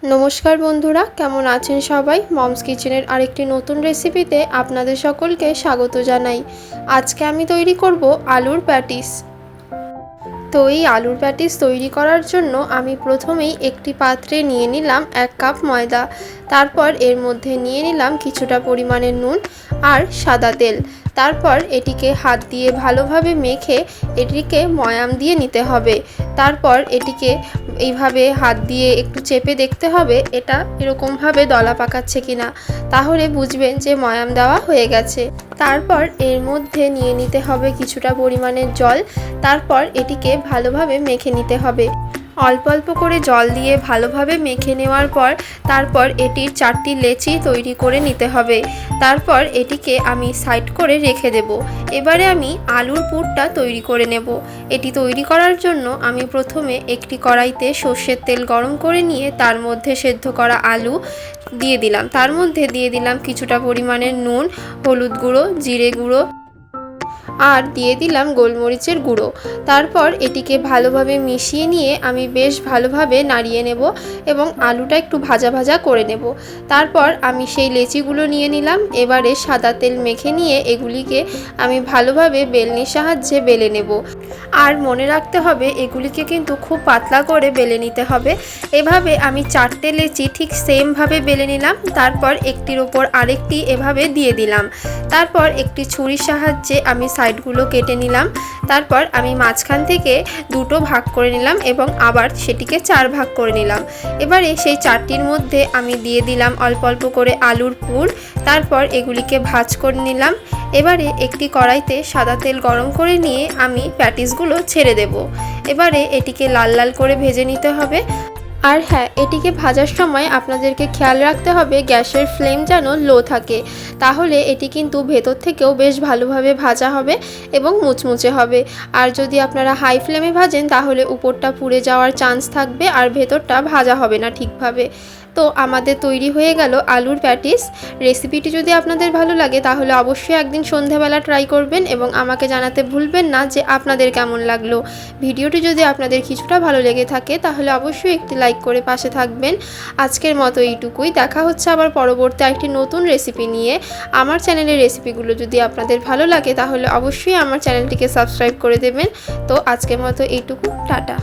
নমস্কার বন্ধুরা, কেমন আছেন সবাই? মমস কিচেনের আরেকটি নতুন রেসিপিতে আপনাদের সকলকে স্বাগত জানাই। আজকে আমি তৈরি করব আলুর প্যাটিস। তো এই আলুর প্যাটিস তৈরি করার জন্য আমি প্রথমেই একটি পাত্রে নিয়ে নিলাম 1 কাপ ময়দা। তারপর এর মধ্যে নিয়ে নিলাম কিছুটা পরিমাণে নুন আর সাদা তেল। তারপর এটিকে হাত দিয়ে ভালোভাবে মেখে এটিকে ময়াম দিয়ে নিতে হবে। তারপর এটিকে এইভাবে হাত দিয়ে একটু চেপে দেখতে হবে এটা এরকমভাবে দলা পাকাচ্ছে কিনা, তাহলে বুঝবেন যে ময়াম দেওয়া হয়ে গেছে। তারপর এর মধ্যে নিয়ে নিতে হবে কিছুটা পরিমাণের জল। তারপর এটিকে ভালোভাবে মেখে নিতে হবে। অল্প অল্প করে জল দিয়ে ভালোভাবে মেখে নেওয়ার পর তারপর এটির 4টি লেচি তৈরি করে নিতে হবে। তারপর এটিকে আমি সাইড করে রেখে দেব। এবারে আমি আলুর পুরটা তৈরি করে নেব। এটি তৈরি করার জন্য আমি প্রথমে একটি কড়াইতে সর্ষের তেল গরম করে নিয়ে তার মধ্যে সেদ্ধ করা আলু দিয়ে দিলাম। তার মধ্যে দিয়ে দিলাম কিছুটা পরিমাণের নুন, হলুদ গুঁড়ো, জিরে গুঁড়ো আর দিয়ে দিলাম গোলমরিচের গুঁড়ো। তারপর এটিকে ভালোভাবে মিশিয়ে নিয়ে আমি বেশ ভালোভাবে নাড়িয়ে নেব এবং আলুটা একটু ভাজা ভাজা করে নেব। তারপর আমি সেই লেচিগুলো নিয়ে নিলাম। এবারে সাদা তেল মেখে নিয়ে এগুলিকে আমি ভালোভাবে বেলনির সাহায্যে বেলে নেব। আর মনে রাখতে হবে এগুলিকে কিন্তু খুব পাতলা করে বেলে নিতে হবে। এভাবে আমি 4টে লেচি ঠিক সেমভাবে বেলে নিলাম। তারপর একটির ওপর আরেকটি এভাবে দিয়ে দিলাম। তারপর একটি ছুরির সাহায্যে আমি সাইডগুলো কেটে নিলাম। তারপর আমি মাঝখান থেকে দুটো ভাগ করে নিলাম এবং আবার সেটিকে 4 ভাগ করে নিলাম। এবারে সেই 4টির মধ্যে আমি দিয়ে দিলাম অল্প অল্প করে আলুর পুর। তারপর এগুলিকে ভাজ করে নিলাম। এবারে একটি কড়াইতে সাদা তেল গরম করে নিয়ে আমি প্যাটিসগুলো ছেড়ে দেব। এবারে এটিকে লাল লাল করে ভেজে নিতে হবে। আর হ্যাঁ, এটিকে ভাজার সময় আপনাদেরকে খেয়াল রাখতে হবে গ্যাসের ফ্লেম যেন লো থাকে, তাহলে এটি কিন্তু ভেতর থেকেও বেশ ভালোভাবে ভাজা হবে এবং মুচমুচে হবে। আর যদি আপনারা হাই ফ্লেমে ভাজেন তাহলে উপরটা পুড়ে যাওয়ার চান্স থাকবে আর ভেতরটা ভাজা হবে না ঠিকভাবে। তো আমাদের তৈরি হয়ে গেল আলুর প্যাটিস। রেসিপিটি যদি আপনাদের ভালো লাগে তাহলে অবশ্যই একদিন সন্ধ্যাবেলা ট্রাই করবেন এবং আমাকে জানাতে ভুলবেন না যে আপনাদের কেমন লাগলো। ভিডিওটি যদি আপনাদের কিছুটা ভালো লেগে থাকে তাহলে অবশ্যই একটি লাইক করে পাশে থাকবেন। আজকের মতো এইটুকুই। দেখা হচ্ছে আবার পরবর্তী একটি নতুন রেসিপি নিয়ে। আমার চ্যানেলের রেসিপিগুলো যদি আপনাদের ভালো লাগে তাহলে অবশ্যই আমার চ্যানেলটিকে সাবস্ক্রাইব করে দেবেন। তো আজকের মতো এইটুকু, টাটা।